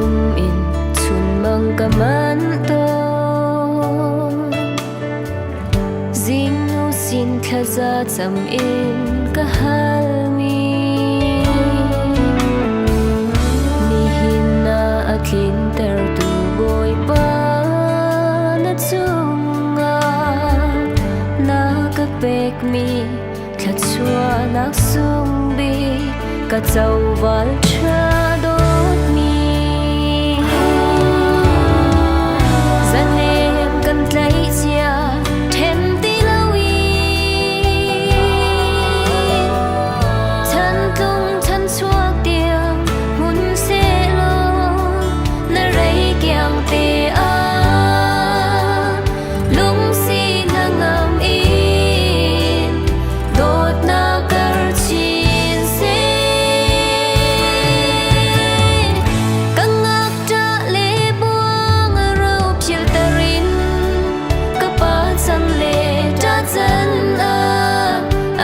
lum in chun mang ka man to Zing nu sin khaza cham in ka hal mi Ni hin na atlin ter tu boy pa na chunga na ka pek mi kha chua nak sung bi ka chau wal cha dot mi zanem kan tlai chia them ti lawi chan tung chan chuak tiang hun se lo na rei kyang te a lung si na ngam in dot na kar chin se kangak ta le buang rau phil tarin ka pa chan le ta chan a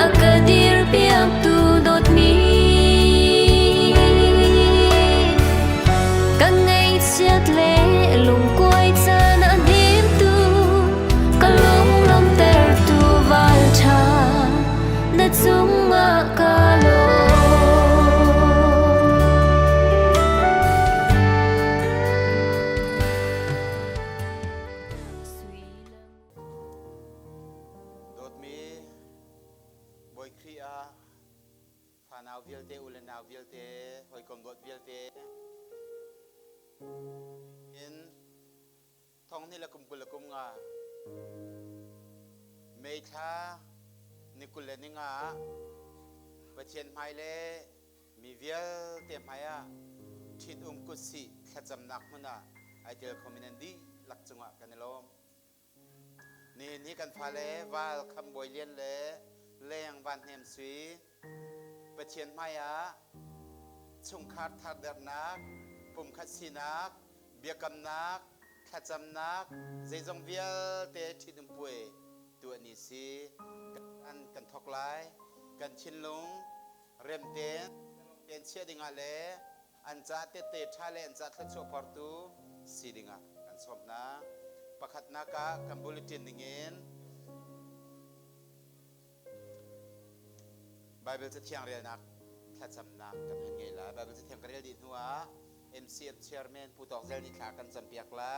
akadir piak tu dot mi kangai chat le lung koi chan a dim tu ka long lam ter tu wal tha na chunga ka lo Dot mi boy kria phanaw vialte ulenaw vialte hoi kongot vialte in thong ni lakum kulakum nga mei tha nikule ni nga pachen mai le mi vial te maya thit kusi khacham nak muna aitel khominandi lakchunga kanelomนี่กันพาเลวาลคำบอยเลียนเลแรงวันเฮมซีประเชียนไมยะชุงคาดทัดเดิมนักปุ่มคัดสีนักเบียกำนักขัดจำนักใจจงเวียเตทิดป่วยตัวนี้สิกันทอกไลกันชินลุงเริ่มเต้นเชียดิงาเลอันจัดเตะทะเลอันจัดทัดโชพอร์ตูสีดิงากันสมนะpakat naka kan bulletin dingin Bible จะเที่ยงเรียนนักถ้าจำนักกันเห็นไงล่ะ Bible จะเที่ยงเรียนดีหัว MCF Chairman ผู้ตอกเซลนิขากันจำเปียกไล่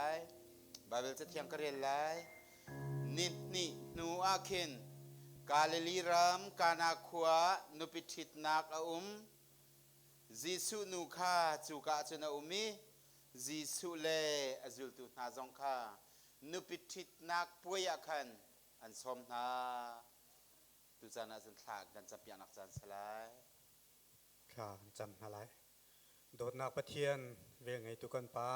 Bible จะเที่ยงเรียนไล่นี่นูอาคินกาเลลีรัมกานาคัวนุปิทิตนักจิสุนูคาจูกาจุนาอุมิจิสุเลอจุลตุนาจงคานุปิทิตนักป่วยคันอันสมนาตุจานาสันทากกันจับยานักจันสลายค่ะจำอะไรโดดนักปะเทียนเวงไงตุกันปา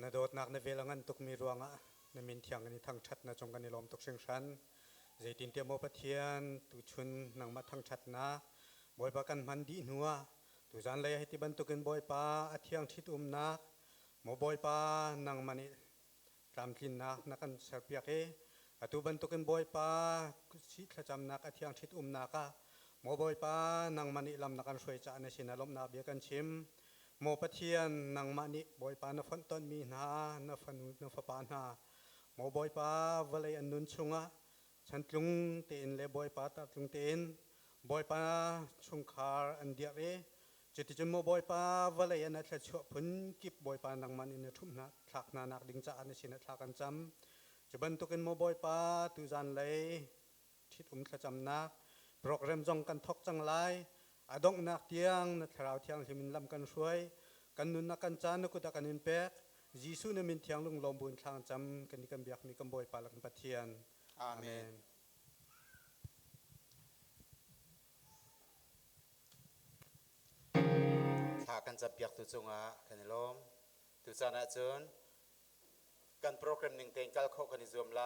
ณโดดนักในเวลางันตุกมีรวงอะในมินเทียงกันทั้งชัดนะจงกันในลมตุกเชียงชันใจตินเตียมโมปะเทียนตุชุนนังมาทั้งชัดนะบอยปากันมันดีหัวตุจานเลยให้ที่บรรทุกันบอยปาอาเทียงทิดนักโมบอยปานังมันนี่รำกินนักกันเสียเปียกอตุบรรทุกันบอยปาชิดจำนักอาเทียงทิดนักโมบอยปานังมันนี่ลำนักกันช่วยจ่าในสินาลมนาเบียกันชิมโมปะเทียนนังมันนี่บอยปานฟันต้นมีนาฟันปานาโมบอยปาวลัยอันนุนชุงะฉันตุงเตียนเลยบอยปาตัดตุงเตียนบอยปาชุงคาร์อันเดียเรจุดที่จมูกบอยปาวลัยอันนั้นชั่วพ้นกิบบอยปานังมันนี่ทุ่มนะทักนานักดิ่งจ่าในสินาทักกันจำจะบรรทุกันโมบอยปาตุจันเลยทิดขจำนักโปรแกรมจงกันทอกจังไรอดงนักเตียงนักข่าวเตียงที่มินลำกันช่วยกันนุนนักกันจานนักกุตกันอินเป็กจีซูนมินเตียงลุงลมบุญทางจำกันนิกันเบียกนิกันบอยปาลักปะเทียนอาเมนถ้ากันจะเบียกตุจงะกันในลมตุจานะจนกันโปรแกรมหนึ่งเต็งกัลโคกันในรวมไล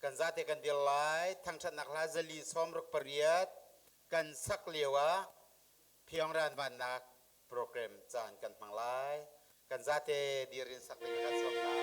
กันจัดกันเดียวไลทั้งชันนักลาจลีสอมรุกปริยัตกันสักเลียวะเพียงรานวันนักโปรแกรมจานกันพังไลกันจัดดีรินสักเลียวกันสมนา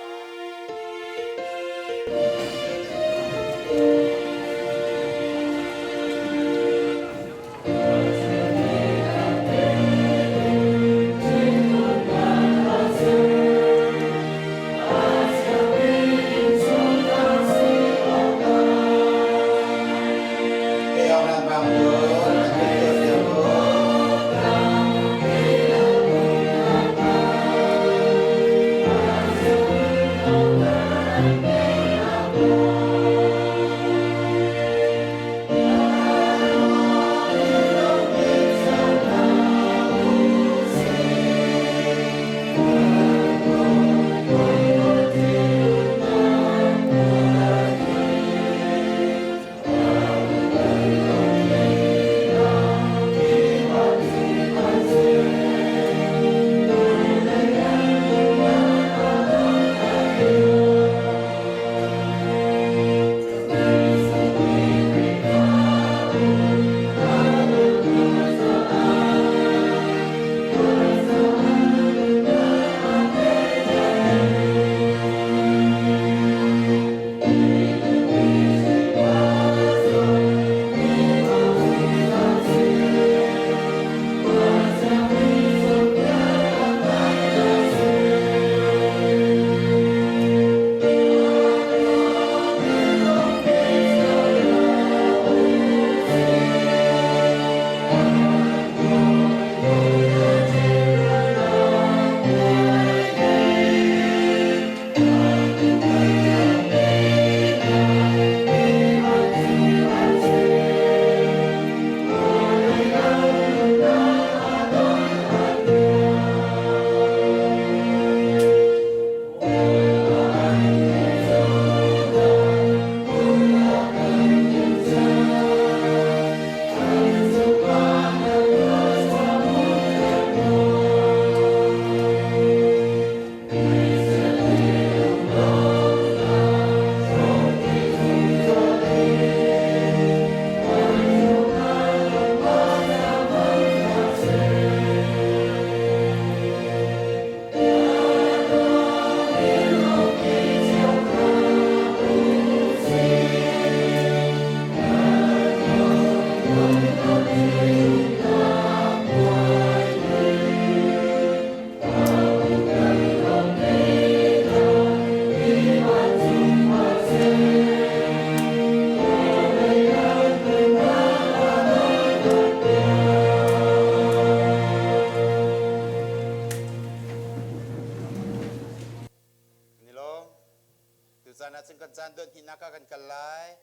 dan don hinaka kan kalai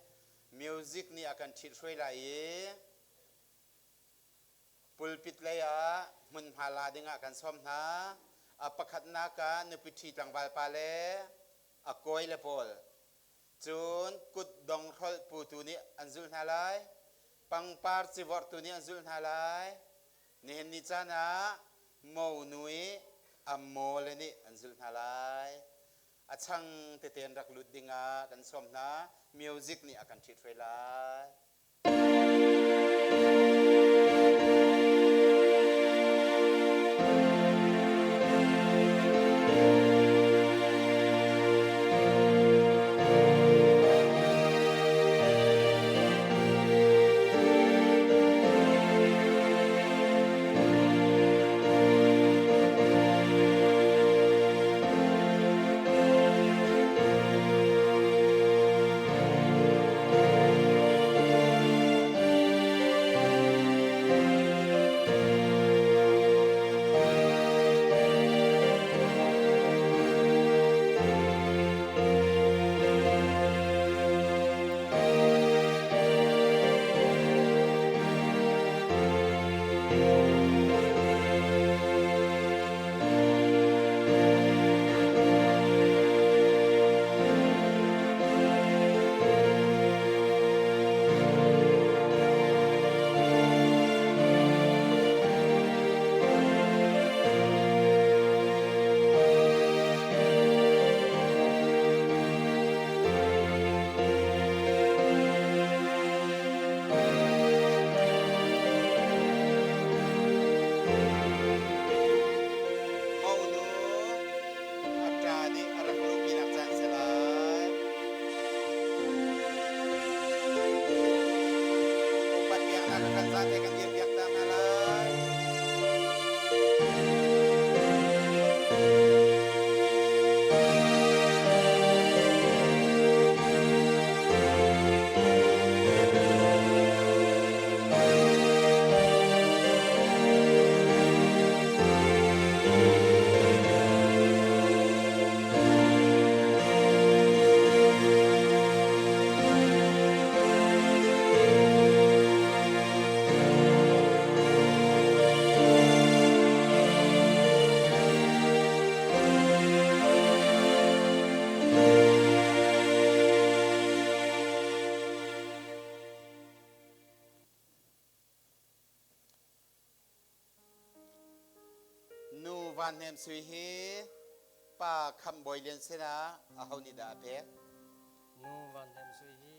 music ni akan thithroi lai pulpit laya mun hala dinga kan som na apakhat na ka ne pithi tangwal pa le akoi le pol chun kut dong thol pu tu ni anzul na lai pangpar chiwor tu ni anzul na lai ni ni chana mo nui ammo le ni anzul na lai achang te ten rak lut dinga kan som na music ni akan thithroi laiวันเนมสุยฮีป้าคำบอยเลียนเสนาอาเฮานิดาเพกนูวันเนมสุยฮี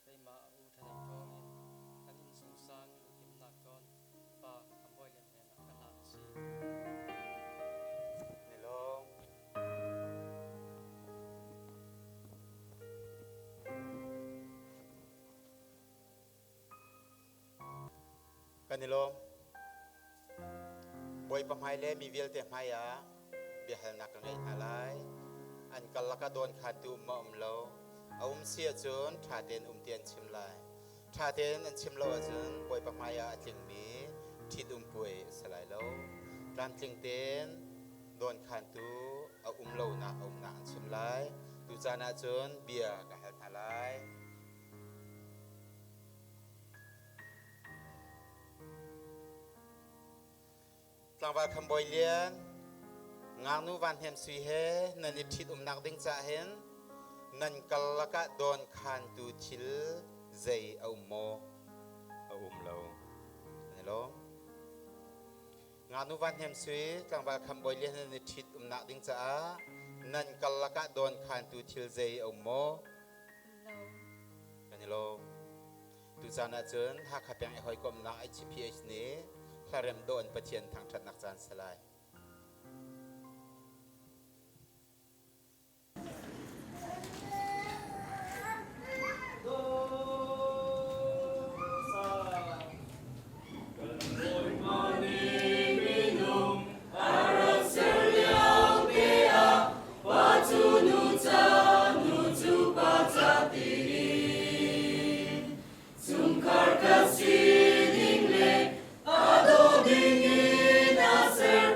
ไปมาอูทนังทองอันอินสุสางลูกอิมนักกอนป้าคำบอยเลียนเนนกันลาซีนี่ลงกันนี่ลงบอยปะไม้เลมีเวลเตะไม้ยาเบียหันนักไงหาไลอันกัลลักโดนขาดตูมอมโลเอาเสียจนชาเตนเตียนชิมลายชาเตนอันชิมโลจนบอยปะไม้ยาจึงมีทิดป่วยสลายโลรันจึงเตนโดนขาดตูเอาโลนะหนักชิมลายตูจานาจนเบียกับหันหาไลหลังว่าคำบอยเลียนงานนูวันเห็นสุยเฮนันนิทิดนักดิ้งจะเห็นนันกัลละกะโดนคันตูชิลใจเอาโมเอาเราเนี่ยลงงานนูวันเห็นสุยหลังว่าคำบอยเลียนนันนิทิดนักดิ้งจะนันกัลละกะโดนคันตูชิลใจเอาโมเนี่ยลงตูจานาเจนหากขับยังไอหอยกลมนักไอจีพีเอชนี้คลาเรมโดนประเทียนทางชัดนักจานสลายAdodin in Aser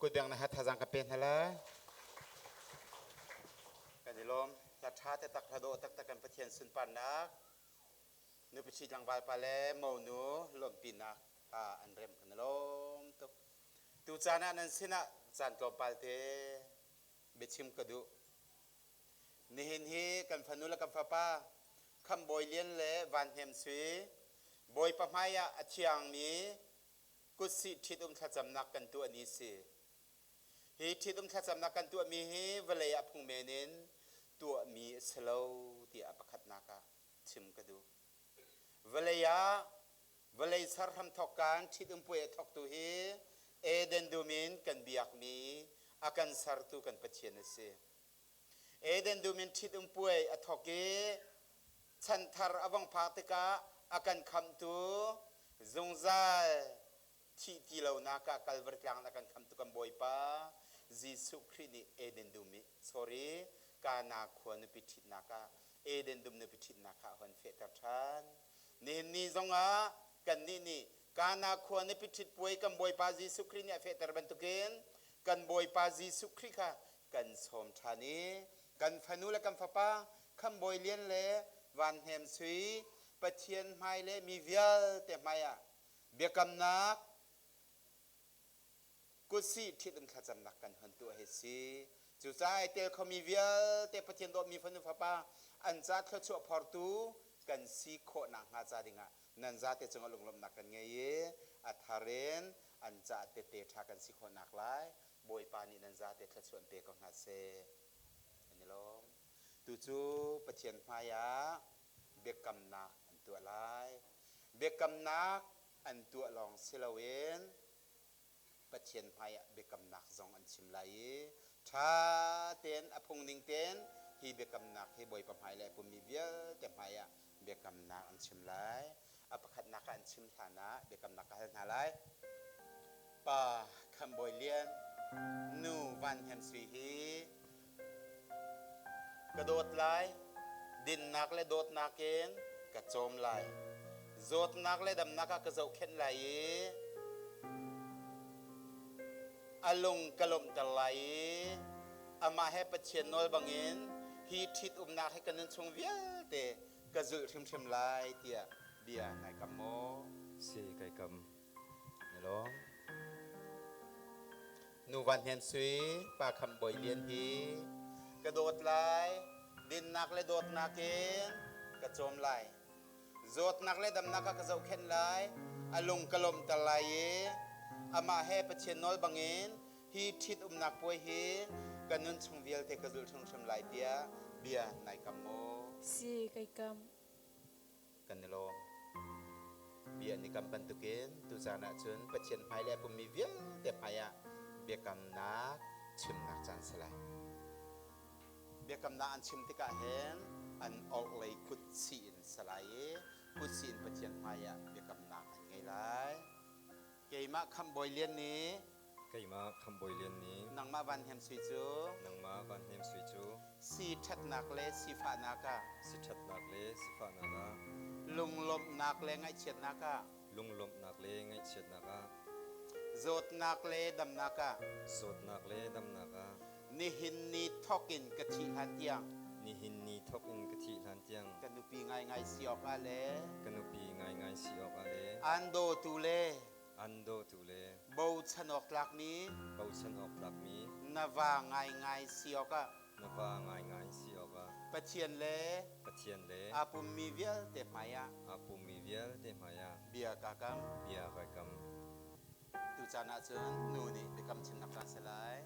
กุดเบียงนะฮะทาจังกะเป็นฮะละกันดิลมรัชาเตตักทะโดตักตะกันประเทียนสุนปันนักนึกไปชีจังบาลปาเลเมาหนูลมปีนักอันเร็มกันลมตุกตูจานะนันสินะจานกลมปาลเตเบชิมกระดูนี่เห็นฮีกันพนุละกันฟ้าป้าคำบอยเลียนเละวันเฮมซีบอยปะไมยะเชียงนี้กุศิทิดทัดจำนักกันตัวนี้สิฮีทิดทัดจำนักกันตัวมีฮีเวลาพุงเมนินตัวมีสโลที่อปขัดนักชิมกระดูเวลาสารทำทอกการทิดป่วยทอกตัวฮีเอเดนดูมินกันเบียกมีอากันสารตุกันปัจเจนสิเอเดนดูมินทิดป่วยทอกเกฉันทารอวังพาติกาอากันคำตัวจงใจที่เรานักกัลเวอร์กลางนักคำตุกันบ่อยป้ายิสุครินีเอเดนดูมิ sorry การนักควรพิจิตนักเอเดนดูมิพิจิตนักคนเฟตทันนี่จงกันนี่การนักควรพิจิตป่วยกันบ่อยป้ายิสุครินีเฟตบันตุกินกันบ่อยป้ายิสุคริค่ะกันสมชานีกันฟนุและกันฟ้าป้าคำบ่อยเลี้ยนเล่วันเฮมซุยปะเทียนไม้เล่มีเวียลแต่ไม่เบียกำนักกุศิที่ต้องขัดจำนักกันหันตัวเฮซีจู่ใจเตลเขามีเวียลแต่ปะเทียนโดมีฟันฟ้าป้าอันจัดเขาชั่วพอร์ตูกันซีโคนักหาจาดิงะนันจัดเตจงลงลมนักกันไงอัฐาเรนอันจัดเตทากันซีโคนักไล่บอยปานีนันจัดเตเขาชวนเตกองหาเซอันนี้ล้มจู่ปะเทียนไม้เบียกำนักอันตัวไล่เบียกำนักอันตัวลองเซลเวนปะเทียนไม้เบียกำนักจงอันชิมไล่ถ้าเต้นอพงนิงเต้นฮีเบียกำนักฮีบอยปะไม้เลยปุ่มมีเวียแต่ไม้เบียกำนักอันชิมไล่อปขัดนักอันชิมฐานะเบียกำนักอันหาไล่ป่าคำบอยเลียนนูวันเฮมสีฮีกระโดดไล่ดินนักและโดดนักเองกระโจมไหลโจดนักและดำนักกระเจ้าเข็นไหลอลงกลมตะไหลอามาให้ประเชียนน้อยบางเงินฮีทิดนักให้กันนั้นชงเวียเตกระจุดชิมไหลเตียเบียในกำโมสี่ไก่กำนี่ล้อนูวันเห็นสุยปากคำบ่อยเลียนฮีกระโดดไหลดินนักและโดดนักเองกระโจมไหลโจดนักและดำนักกระเจ้าเข็นไหลอลงกลมตะไหลอามาให้ประเชียนน้อยบางเงินฮีทิดนักป่วยฮีกันนุนชงเวียลเทกระจุลชงชมไหลเตียเบียในกำโม si kai kam กันในโลม เบียนิกำบันตุกินตุจานะจนปะเชียนไพและปุมีเวียแต่ไพอะเบียกำนักชิมนักจานสลายเบียกำนักอันชิมติกะเห็นอันออกเลยกุดซีนสลายกุดซีนปะเชียนไพอะเบียกำนักอันไงไรเกยมาคำบอยเลียนนี้ไก่มาคำบอยเลียนนี้ นังมาวันเฮมสุยจู นางมาบันเฮมสุยจู สีชัดนักเลสีฟ้านักะ สิชัดนักเลสิฟ้านานา ลุงลมนักเลไงเฉียดนักะ ลุงลมนักเลไงเฉียดนักา โจดนักเลดำนักะ สดนักเลดำนักา นิหินนีทอกินกะทิหันเตียง นี่หินนี่ทอกอินกะทิลันเตียง กันดูปีไงไงสีออกอาเล กันอุปีง่ายง่ายสิออกอาเล อันโดตูเล อันโดตุเล บูชนอกหลักนี้ เบาฉันออกหลักมี นาวาไงไงสีออกอะ นว่าง่ายง่ายสิออกอา ปะเชียนเล ปะเทียนเล อาปุมมีเวียเตมายะ อาปุมีเวียเดมายา เบียกากัม เบียไกก ตุจานะเชิญนูนี่เบกัมชินนักการสลาย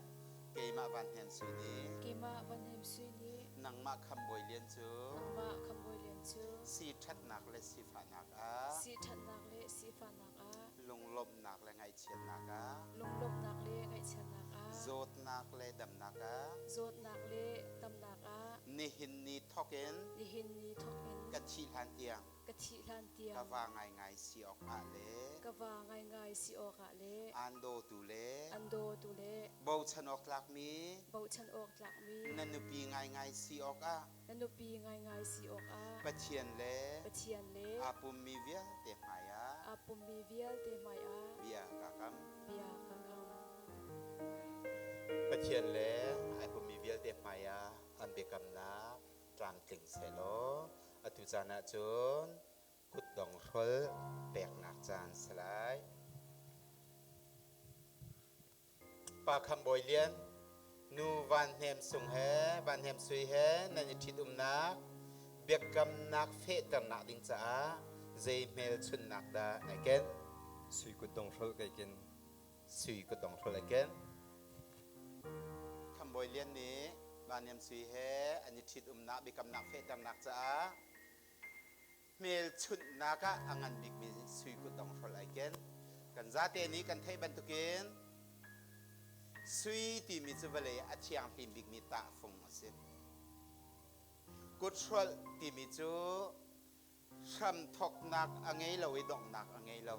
เกยมาวันเฮมสุนี Kima van hem sui ni นังมาคำบอยเลียนจู ma khamoi lian chu สีชัดนักและสีฟ้านักอะ si that nak le si fa nak a ลุงลมนักและไงเฉียดนักอะ lung lom nak le ngai chan nak a โจดนักและดำนักอะ zot nak le tam nak a นิหินนีทอกิน ni hin ni thok in กะทิหันเตียง ka thi lan tiang กะว่าไงไงสีออกอาเล ka wa ngai ngai si o ka le อันโดตูเล ando tu le บูชนอกหลักมี bau chan ok tlak mi นันนุปีไงไงสีออกอะ nanu pi ngai ngai si ok a ปะเชียนเล pachian le อาปุมมีเวียเตมายะ apum mi vial te mai a เบียกากัม bia ka kam ปะเชียนเลไอปุมมีเวียเตมายะอันเบกัมนาจางติงเซโลอตุจานะจนกุดดองทลแปกนักจานสลายปาคำบอยเลียนนูวันเฮมสุงเฮวันเฮมสุยเฮนันทิดนักเบียกำนักเฟตันนักดิงจ้าเจเมลชุนนักดาไอเกน ำสุยกุดดงทรไกกิน สุยกุดดองทลไอเกนคำบอยเลียนนี้วันเฮมสุยเฮอันทิดนักเบียกำนักเฟตันนักจ้าเมลชุนนักอังันบิกมีสุยกุดดองทลไอเกนกันซาเตนี้กันเทบันตุกินสุยที่มีจุเวลอาเชียงพิมบิกมีตาฟงสิกุศลที่มีจูช้ำทกนักอังไงเราไอ้ดอกนักอังไงเรา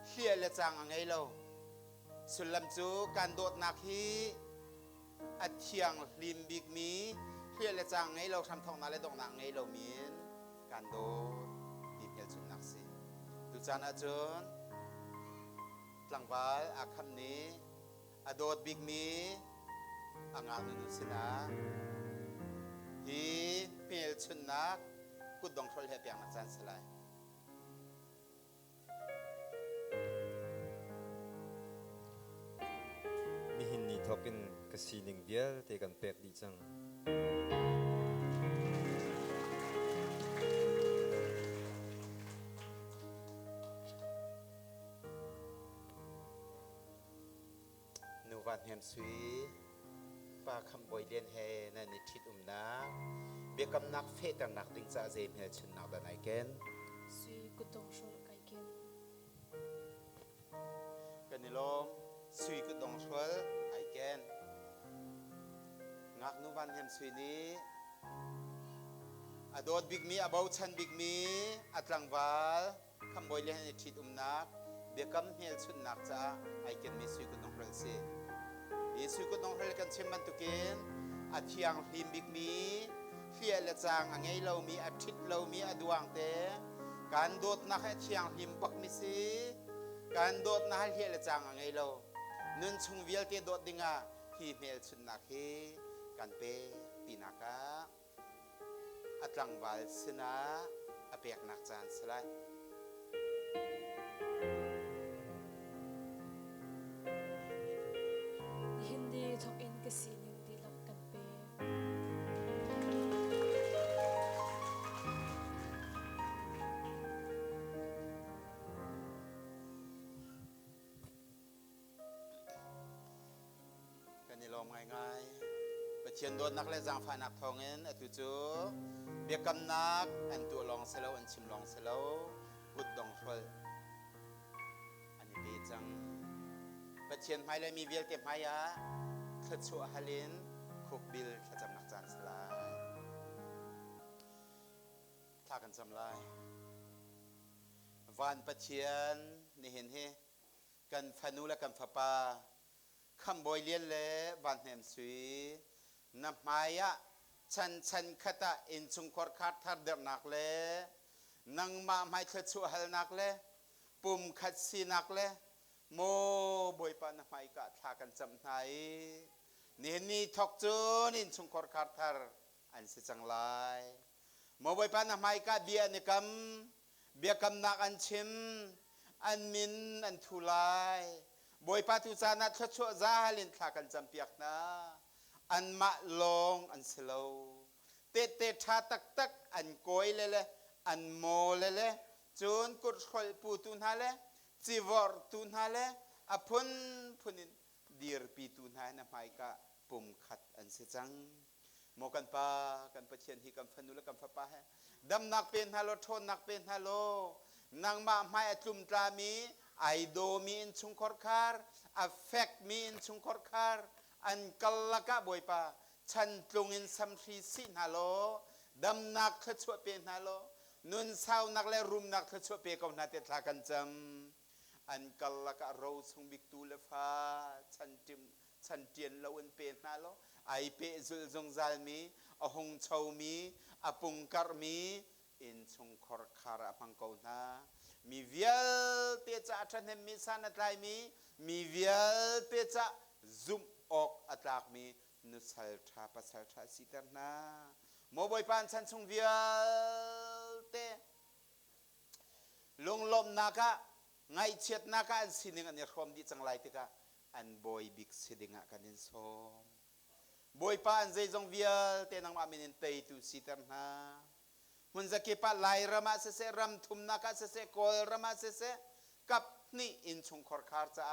เฮียละจังอังไงเราสุลำจูการโดดนักฮีอาเชียงพิมบิกมีเฮียละจังไงเราช้ำทกนักและดอกนักไงเรามีการโดดดีเพียรสุนักสิตุจานอาจารย์หลังวัลอาคำนี้อโดดบิกมีอ่างนุนุสินะฮีเปลชุนนักกุดดองทรลเฮียเปียงนักจันสลาย นี่หินนี่ทอกอินกะสีหนึ่งเบียเตกันแปกดีจัง นูวันเฮมสวีปาคำบอยเลียนเฮนันนิทิดนักเบียกำนักเฟตังนักติงจะเจมเฮชุนนักดันไอเกน sui kutong shol kai ken กันนิลมสุยกุดดองทรลไอเกนงักนูวันเฮมสวีนี้อโดดบิกมีอบาวชันบิกมีอัตลังวาลคำบอยเลียนนิทิดนักเบียกำเฮลชุนนักจะไอเกนมีสุยกุดดองทรลสิอีสุยกุดดองทรลกันเชมันตุกินอาเทียงพิมบิกมีเฟียละจางอังไงเรามีอาทิตย์เรามีอดวงเตการโดดนักเทียงพิมบักมิสิการโดดนักเฮียละจางอังไงเรานุนชงเวียลเตโดดดิงาฮีเมลชุนนักเฮกันเปปีนักะอัตลังวาลสนาอเปียกนักจานสลาย hindi thok in ka sining di lak kan pe กันนี่ลมง่ายๆประเชียนโดนนักเล่นจางฝ่ายนักทองเงินอตุจู เบียกำนักอันตัวลองเสลาอันชิมลองเสลากุดดองทรลอันนี้เบจังปะเชียนไม้เลยมีเวียลเก็บไม้ยะขดชัวฮัลินคุกบิลขจำนักจานสลายถ้ากันจำลายวานปะเชียนนี่เห็นเฮกันฟานูและกันฟาปาคำบอยเลียนเละวานแหมสุยนับไม้ยะฉันขตะอินชุงคอร์คัดทัดเดนักเลนังมาไม่ขดชัวฮัลนักเลปุ่มขัดสีนักเลโมบอยปานไม่กะทากันจำไหนนี่ทอกจูนินชุงคอร์คัดทัดอันสิจังไลโมบอยปานไม่กะเบียนิกัมเบียกำนักอันชิมอันมินอันทุไลบอยปาตุจานัดขดชัวซาฮัลินทากันจำเปียกนะอันมาลงอันสโลเตชาตักอันโกยเลอันโมเลจนกุดขลปูตุนฮาเลจีวอร์ตุนฮาเลอพุนดีร์ปีตุนฮานะไม่กะปุ่มขัดอันเสจังโมกันปากันประเชียนที่กันฟันุและกันฟ้าปาให้ดำนักเป็นฮัลโลทนนักเป็นฮัลโลนางมาไม่จุมตรามีไอโดมีอินชุงคอร์คาร์อัฟเฟกมีอินชุงคอร์คาร์อันกัลละกะบอยปาฉันตรงอินสัมทรีสินฮัลโลดำนักขชวเป็นฮัลโลนุนเศร้านักและรุมนักขชวเปกองนาเตทากันจำอันกัลละกะเราทรงบิกตูเลฟ้าฉันเตียนเราอันเป็นฮัลโลไอเปซุลจงซาลมีอหงเชามีอปุงการมีอินชุงคอร์คาร์พังกอนามีเวียลเตจ่าฉันเห็นมีสันอะไรมีเวียลเตจ่าซุมออกอัตลักมีนุสัลทาปัสสัลทาสิตนาโมบอยปานฉันชงเวียเตลงลมนักะไงเช็ดนักะอันสินิงอันนี้รวมดีจังไรติกะอันบอยบิกสิดิงะกันนินสมบอยปานใจจงเวียเตนังมามินินเตยตุสิตนามันจะเก็บปลายรำมาเสรำทุมนักะเสกอลรำมาเสกับนี่อินชงคอร์คาร์จ้า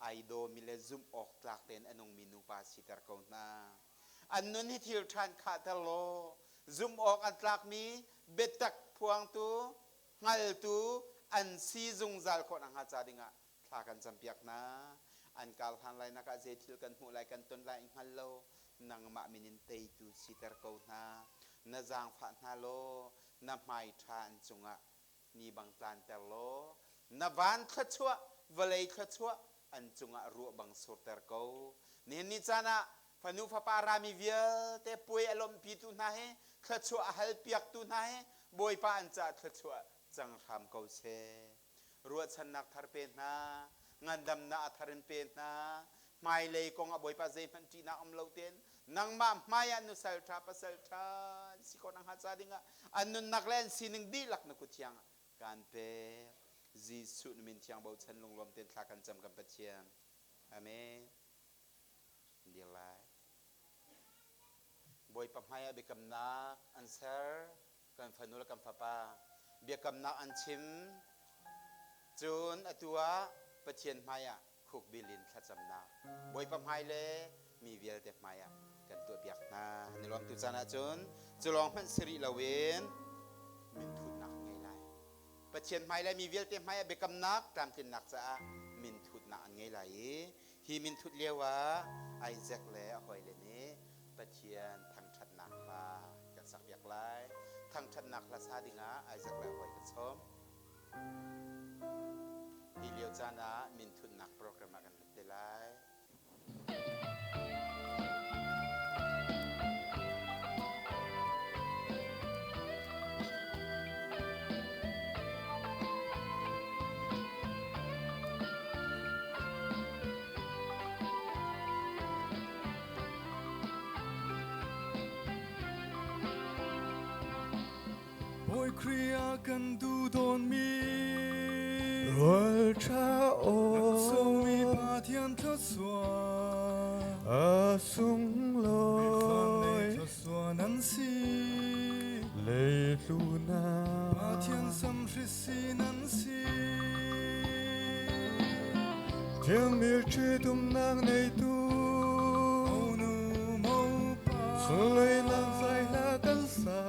ไอโดมิเลซุมออกจากเต็นอนงมินูปาสิตาร์กนาอันนุนฮิทิลทานขาตโลซุมออกอันจากมีเบตักพวงตูงัลตูอันซีซุงซัลคนอังหาจาดิงะทากันจำเปียกนะอันกาลฮันไลนักเจทิลกันหูไลกันตนไลอิงฮัลโลนังมะมินินเตยตูสิตาร์กนานาจางฟันฮัลโลนาไม่ทานจุงะนี่บังตานเตโลนาวันขชัววเลยขชัวอันจุงะรัวบังสุดเตอร์เกานี่นิจานะฟันุฟาปารามิเวียเตป่วยอารมณ์ปีตุนาเฮขชัวฮัลเปียกตุนาเฮบอยปาอันจัดขชัวจังทำเกาเชรัวฉันนักทาร์เป็นนางานดำนาทาร์เป็นนาไม่เลยกงอบอยปาเซมันจีนาอมเลวเต็นนางมาไม่อันนุสัลทาปัสสัลทาสิคนนังฮัจจาดิงะอันนุนักเล่นสินึงดีลักนักกุศยังการเปจีสุนมินเทียงบ่าวฉันลงลมเต็นทากันจำกันปัจเจียนอาเมนเดียร์ไลบ่อยปั๊มให้เบียกำนักอันเซอร์กันฟันุและกันฟ้าป้าเบียกำนักอันชิมจูนอตัวปัจเจียนไม่คุกบิลินขจำนักบ่อยปั๊มให้เลยมีเวียลเต็มไม่กันตัวเบียกนาในรวมตุจานะจูนจะลองมันสิริละเวนมินทุนนักไงไรปัจเจียนไม่เลยมีเวียลเต็มไม่เบียกำนักตามตินนักจะมินทุนนักไงไรฮีมินทุดเลียวะไอแซคและหอยเลนี้ปัจเจียนทางชัดนักมากันสักเบียกไรทางชัดนักละซาดิงะไอแซคและหอยกันชมฮีเลียวจานะมินทุนนักโปรแกรมกันเตไลOi kriya kan du don mi Roll cha o so mi pa thian tha swa sung loi tha swa nan si le lu na pa thian sam hri si nan si Thiang mir chi tum nang nei tu nu mo pa Sulai lang sai la kan sa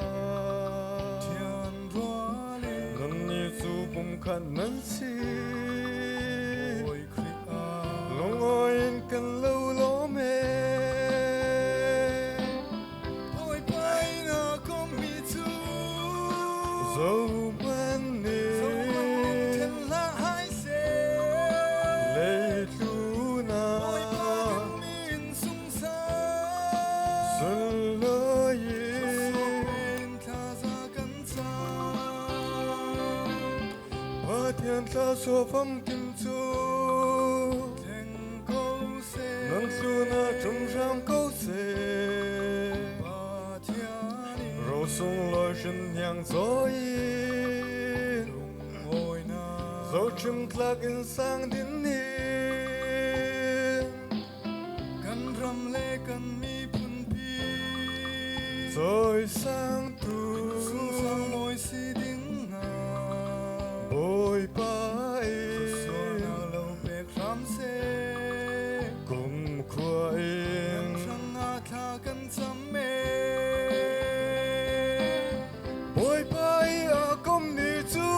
ขันมันสิโอ้ยคริอาลงอ้อยกันเล่าล้อแม่โอ้ยไปนะก็มีจูโซมันนี่โซมันเทนละหายเสเลยทูนาโอ้ยไปกันมีนสุงสาสุนเลยเป็นทาซากันซา天他说风景住天高塞能数那中上高塞把天里肉松了神娘作业龙爱那走进特跟上的你กันรำเลกันมีพุนพีซอยสร้างตูสุงสางมอยสีดิ่งโอ้ยไปสวนเราเบกรำเสกุมควายยังช่างอาทากันจำเมโอ้ยไปอาก็มีจู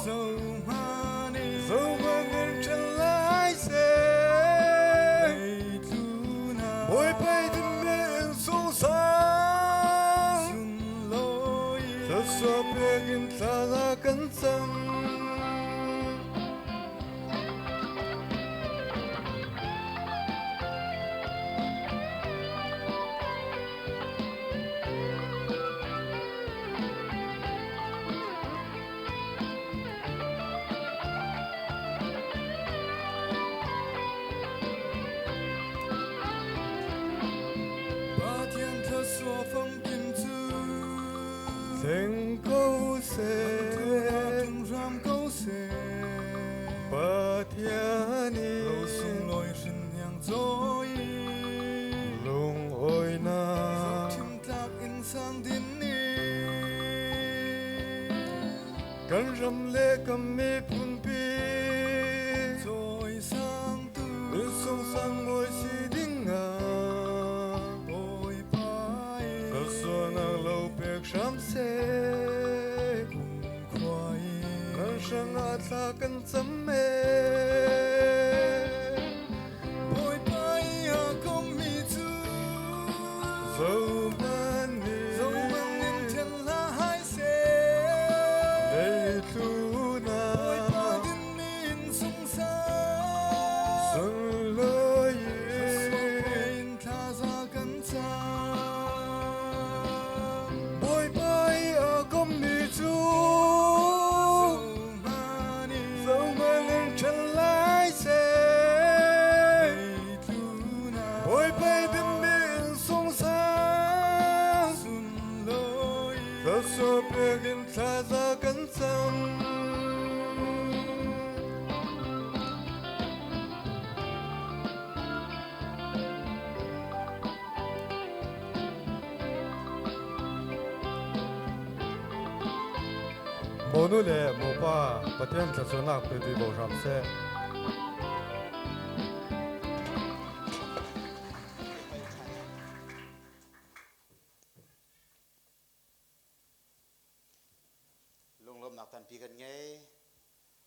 เจ้ามานี่เจ้ามาเงินฉันหลายเสไม่ทูนาโอ้ยไปถึงเมืองสงสารสุนลอยเธอสอบเพียงทาลากันจำ把天特说风景住天高塞中上高塞把天里肉松来神娘作业龙爱那走进特跟上的你กันรำเลกันมีพุนปีซอยสร้างตูหรือสงสางมอยสีดิ่งโอ้ยไปก็ส่วนเราเปียกช้ำเสกุมควายนั่นช่างอาทากันจำเมโอ้ยไปอาก็มีจูโซมันนี่โซมันนี่เทนละหายเสเลยทูนาโอ้ยไปดินมีนสงสารสุนเลยเป็นทาซากันจาโอ้ยไปอาก็มีจูโซมันนี่ฉันหลายเสโอ้ยไปดินมีนสงสารสุนเลยเธอสอบเพียงทาซากันจำโมนุเลโมป้าประเทศจะสนักไปดีโบรำเสลุงลมหนักตันปีกันไง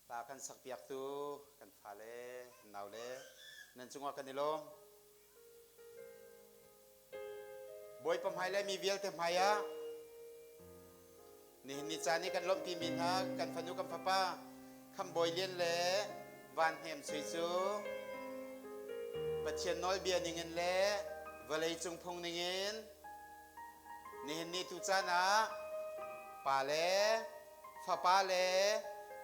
ปากันสักเปียกตูกันฟ้าเลหนาวเลนั่นจงว่ากันนี่ลมบอยปมไฮเลมีเวียลเต็มไฮอะนี่นิจานี่กันลมปีมินฮะกันฟันุกันฟ้าป้าคำบอยเลียนเลวันแหมสวยจูปัจเจียนน้อยเบียนิเงินเลวเลยจงพงนิเงินนี่ทุจานะป่าเลฟ้าป้าเล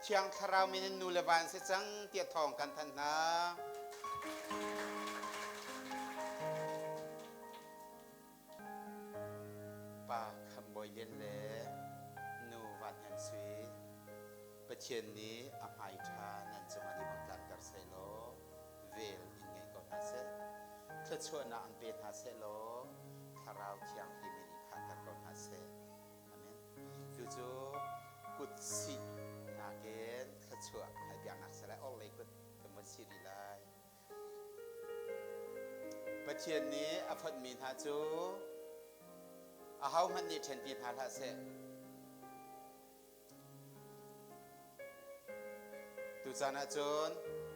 เชียงคาราวมินนูเลวันเสจังเตียทองกันทันนะป่าคำบอยเลียนเลนูวันแห่งสวยปัจเจียนนี้อภัยทานันจะมาดีบังการกัดเซโลเวลอินไงก็นาเซเคลื่อนชวนนาอันเป็นฮาเซโลคาราวเชียงพิมินิพากันก็นาเซอาเมนดูจูกุดสินาเกนเคลื่อนชวนให้เบียงนักเสลออเลยกุดกำมันสิริไลปัจเจียนนี้อภัยมินฮาจูอาเฮามันนี่เชนปีพาลาเซ สานาจน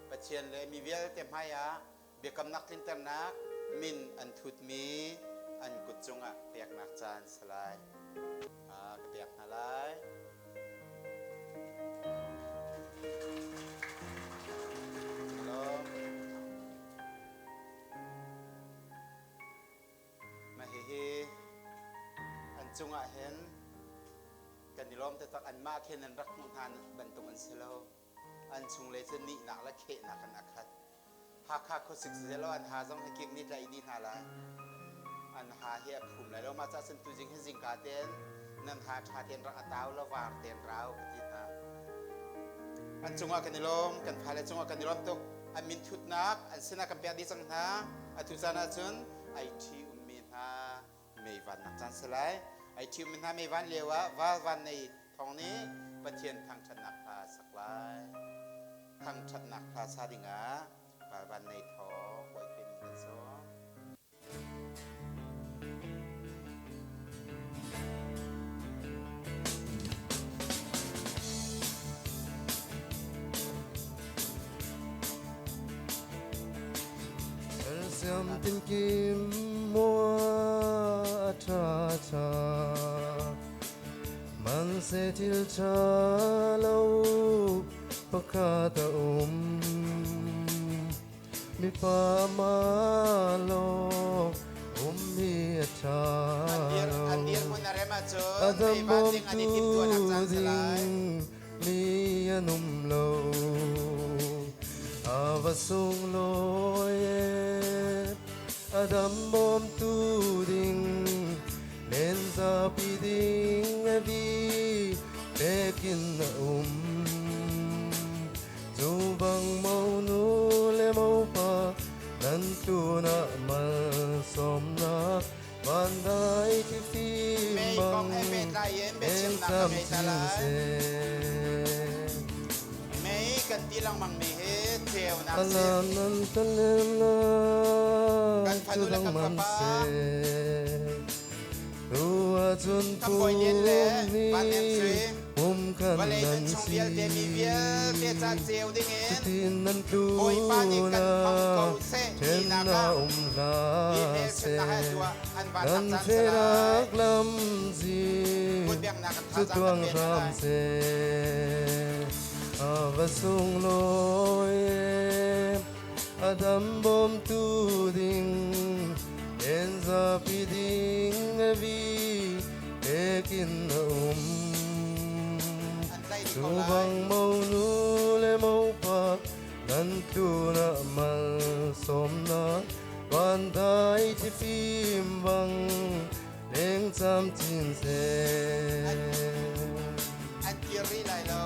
ปะเชียนเลยมีเวียเต็มให้เบียกำนักลินเตอร์นักมินอันทุดมีอันกุดจงเปียกนักจานสลายกระเปียกอะไรมาเฮอันจงเห็นกันดิลมแต่ตักอันมากเห็นอันรักมุทานบรรทุอันเสลาอันชงเลยจะนิหนักและเขนักกันนักขัดหากข้าเขาศึกษาแล้วอันหาจงให้เก็บนิดไรนิดหาละอันหาเหียคุมแล้วมาจากสันตุจิงให้จิงกาเตนนั่นหาชาเตนรักอัตาวละวางเตนราวปฏิทาอันจงว่ากันดิลมกันพาเลจงว่ากันดิลมตุกอันมินทุดนักอันเสนากันเปียดิสังหาอัตุสานาจุนไอทีอุมินหาไม่วันนักจันสลายไอทีอุมินหาไม่วันเลียวว่าวันในท้องนี้ปะเทียนทางชนักพาสักลายทางชนักพาซาดิงาปาวันในท้องไว้เป็นมินโซSiam tin kim mua cha cha man se til cha lâu pakata mi pa ma lo mi cha อันเดียนมุนอะไรมาจน Adam ในบ้าน bom ดิงอันนี้ทิมตัวนักจันสลาย mi anum lo avasung lo ye Adam bom tu ding len sa pi ding vi pekin Chu bang mau nu le mau pa nan tu na mal som na ban dai ti fi ไม่กองให้เบ็ดไรเย็นเบ็ดเชียงนักไม่สลายไม่กันตีลังมังมีเฮเทียวนักเสีย Alanan talena Kan panulang tudang kang papa. manse Tua chun Kapoy niyan le, pumi panen sui. kan Walay nan nan chong si biel te mi biel te chan siêu ding en Tin nan tu Hoy panik kan pang na kau se Chen ina na ka la Ine se sen na hai tua an van Nan nak chan ferak salai lam zi Kut biang nak kan Su thazang tuang kan ram ben se Avasung loye Adam bom tu ding Enza piding vi Ekin An say di ko Subang lai mau nu le mau pa Nan tu na mal som na Van dai ti phim bang Leng cham chin se An kiri lai lo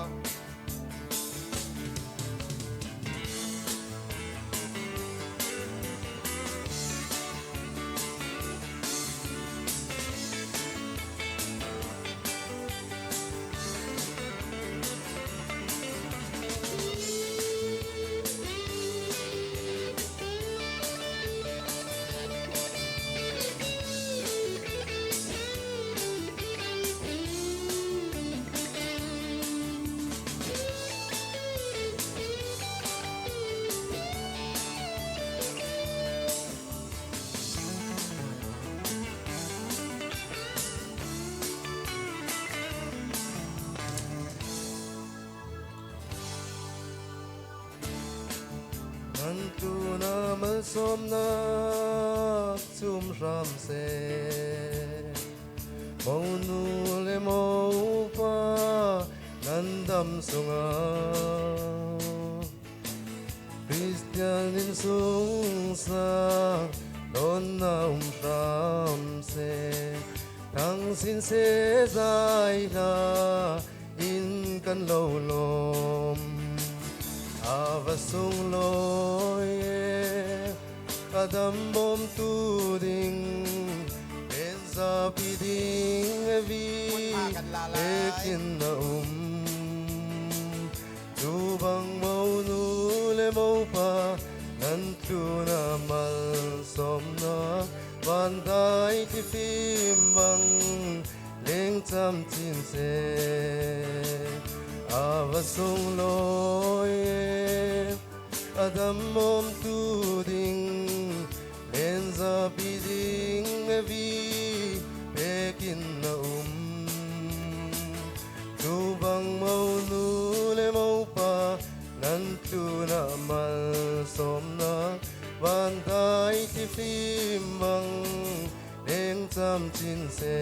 Nan tu na mal som na Chum ram se Mau nu le mau pa Nan dam sunga Christian in sung sa Don na ram se Tang sin se zai la In kan lo lom Avasung loye Adam bom tu ding Enza piding vi Ekin na Tubang mau nu le mau pa Nan tu na mal som na Van dai ti phim bang Leng cham chin se Avasung loye Adam mom tu ding Lenza biding vi Pekin na Tu bang mau nu le mau pa Nan tu na mal som na Van dai ti phim bang Neng cham chin se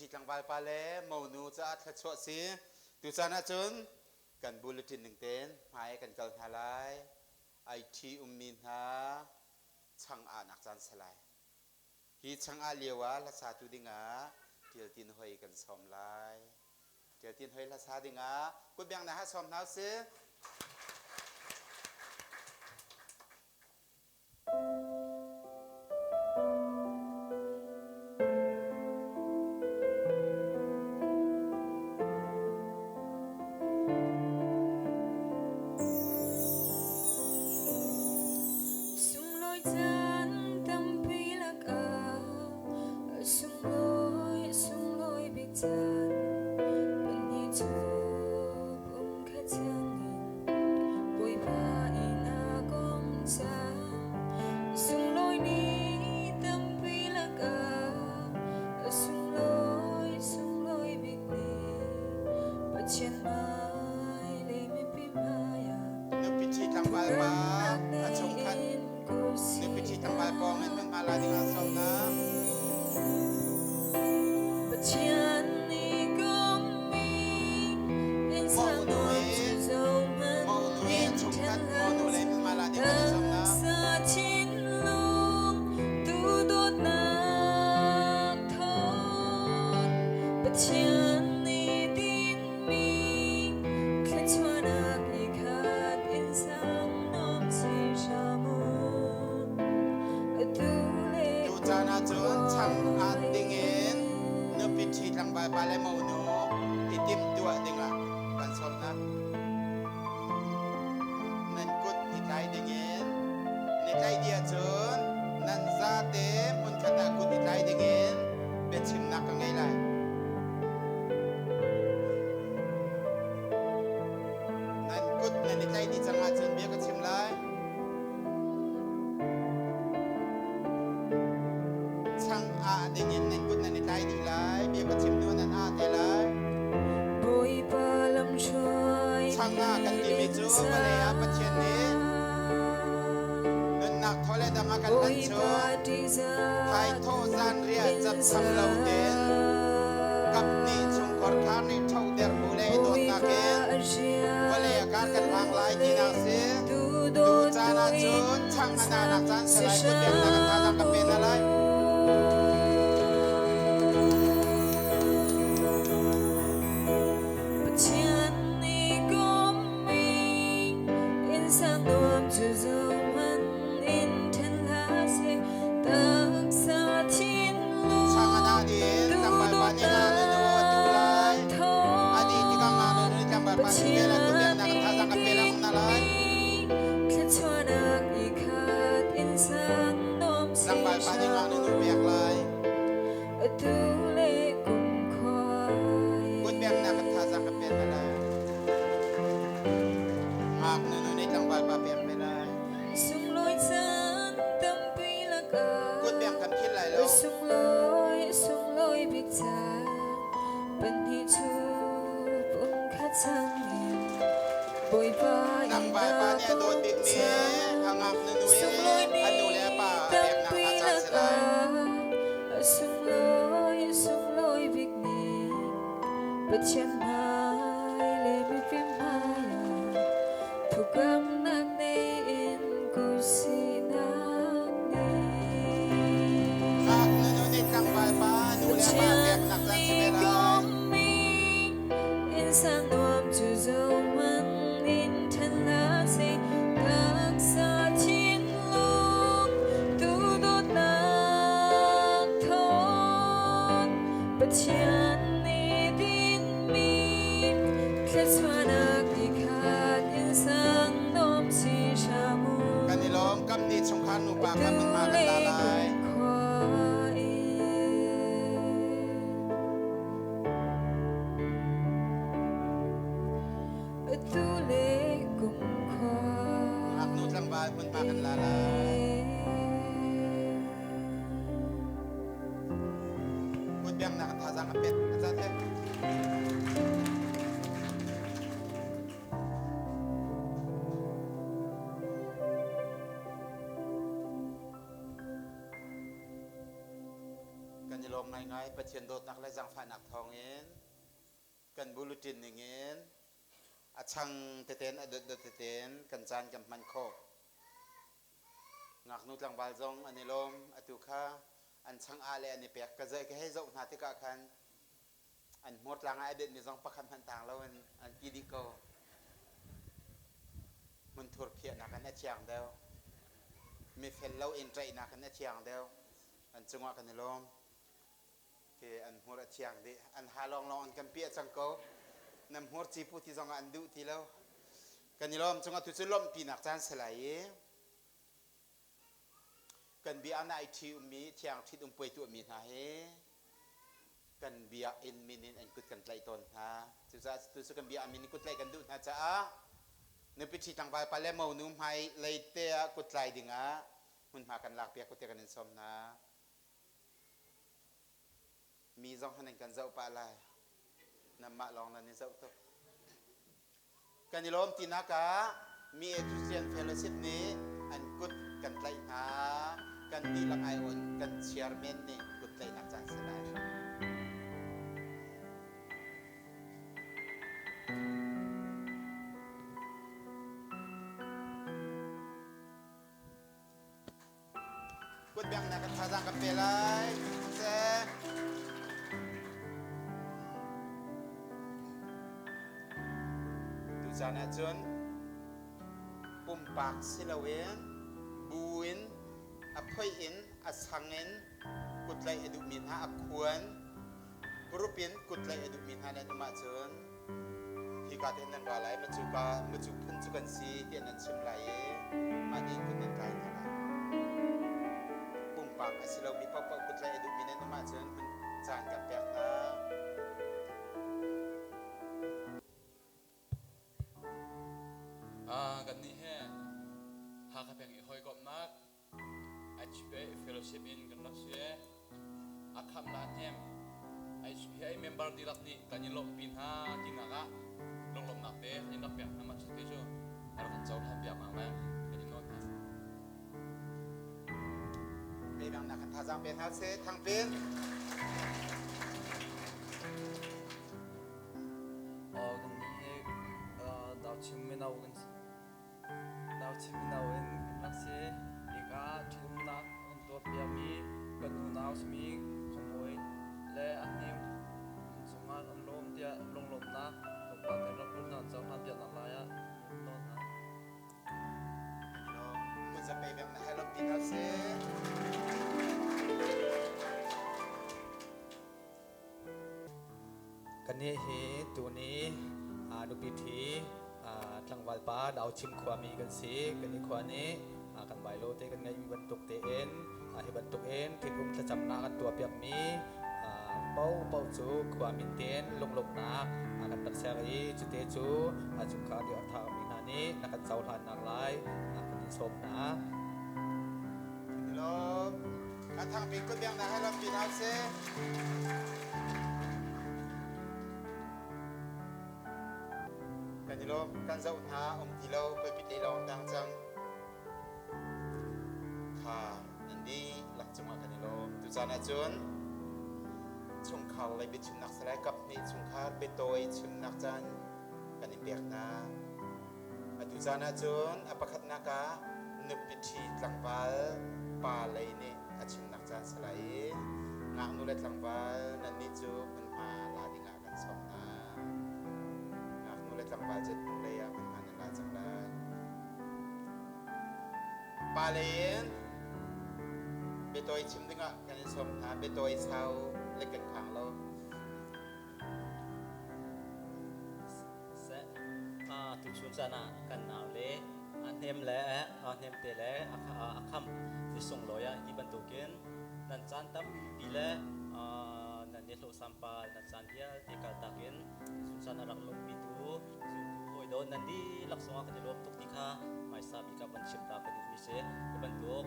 Tang bal pale mau nu cha tha chwa si tu sana chun kan bulletin ning ten mai kan kal thalai IT min ha chang a nak chan salai hi chang a lewa la sa tu dinga til tin hoi kan som lai til tin hoi la sa dinga ku byang na ha som nau se Let's wanna be cut in some ปากมันมากันละลาย หากนูดลังบายมันมากันละลายพูดเบียงหนักท่าสังเป็ดอาจารย์เต้กันจะลงง่ายๆประเชียนโดดนักและจังฝ่ายหนักทองเองกันบุรุษจินอย่างเงี้ยอาชังเตนอดดเตนกันจานกับมันโคกงักนุดลังบาลจงอันนี้ลมอตุคาอันชังอาเลอันนี้เปียกกระเจยก็ให้เจ้าหน้าที่กะคันอันหมดลังไอเด็ดนี่จงประคันพันต่างแล้วอันกีดิโกมันทุรเพียนักกันเชียงเดียวมีเฟลเล่าอินใจนักกันเชียงเดียวอันจังหวะกันนี้ลมที่อันหัวเชียงดิอันหาลองอันกันเปียจังโกนำหัวจีพูที่จงอันดูที่แล้วกันนี่ล้อมจงอันทุจล้อมปีนักจานสลายกันเบียอันไอทีมีเชียงที่ป่วยตัวมีนะเฮกันเบียอินมินินอันกุดกันไกลตนฮะจุดกันเบียอันมินิกุดไกลกันดูนะจ๊ะในพิธีทางไปไปแล้วมานุ่มให้เลยเตะกุดไกลดิ่งอ่ะมันมากันหลักเปียกุดเตะกันในสมนะมีจงหันกันเจ้าปลาลายนำมาลองแล้วนี่เจ้าตัวกันนี่ล้มตีนักะมีเอคริสเตียนเฟลโลชิพนี้อันกุดกันไกลหากันดีลังไอออนกันเชียร์เมนนี่กุดไกลนักจานสลายกุดเบียงนักกันพาจังกับเปลายเจ้จานาจนปุ่มปากสิลาเวนบูอินอภัยอินอสังเงินกุดไลเอดุมินหาอับควรปรุปินกุดไลเอดุมินหานันมาจนที่การเห็นนันว่าไรมันจุขึ้นจุกันสีเตียนนันชิมไหลมาดีกุดนันไกลนะปุ่มปากสิลามีปอกกุดไลเอดุมินนันมาจนมันจานกับแปกนะกันนี่แห่หากเพียงอีกหอยกบนักไอชิเปเฟลโลชิพอินกันรักเสียอาคำลาเทมไอชิเปไอเมมเบอร์ดีลักนี่กันยินลมปินหากินนักะลงลมนักเตะยินนับเปียกน้ำมันชิเตจูเราขันเจ้าทับเปียกมาแล้วกันยินโน้ตนะเรื่องนักขันท่าจังเป็นฮาเซทางเป็นกันนี่ดาวชิมไม่นาวันดาวชิมไม่นาวันรักเสียอีกที่อุ้มนักอันตัวเปียมีกันอุณาวสมีขโมยและอันนี้สงานอันลมเดียลงลมนักตกปากแต่เราพูดนั่นเจ้าทำเดียนอะไรอ่ะโน้ตนะมันจะไปแบบไหนให้เราปินฮาเซกันนี้เฮตัวนี้ดูพิธีทางวัลปาดาวชิมความมีกันสิกันนี้ความนี้กันใบโลเตกันไงมีบรรทุกเตเอ็นที่บรรทุกเอ็นที่อุ้มจะจำนากันตัวเปียกมีเป้าจูความมีเต้นลงนักกันตักเสรีจุเตจูจุกขาเดียวทางมีนานี้นักเจ้าทานนางไล่กันนี้สมนะลมการทางปีกุดเบียงนะให้เราปินฮาเซกันนี่ลมกันเจ้าหน้าที่เราไปปิดเราดังจังค่ะนันดีหลักจังหวะกันนี่ลมตุจานาจนชงเขาเลยไปชุมนักสลายกับนี่ชงคาไปโตยชุมนักจันกันนี่เปียกนะตุจานาจนอปคัตนากานึกพิธีจังวาลปาเลยนี่ชุมนักจันสลายงานนุเลจังวาลนันนี่จูมันมาลาดิงากันสองนะจังหวะจะเลยมันมาในลายจังได้ปาเลนเบโตยชิมดึงอ่ะกันสมหาเบโตยเช้าเล็กกันขังเราเสตุชุนสนะกันนาวเล เนมและเนมเตและอาคัมที่ส่งลอยที่บรรทุกินนันจันตั้มปีและนันเนโลสัมปานันจันเดียที่กัลตักินสุนทรนารักลงปีตูโอยโดนนันดีลักษณะกันที่รวมทุกที่ค่ะไม่ทราบอีกบันชิมตากันดูมิเสบรรทุก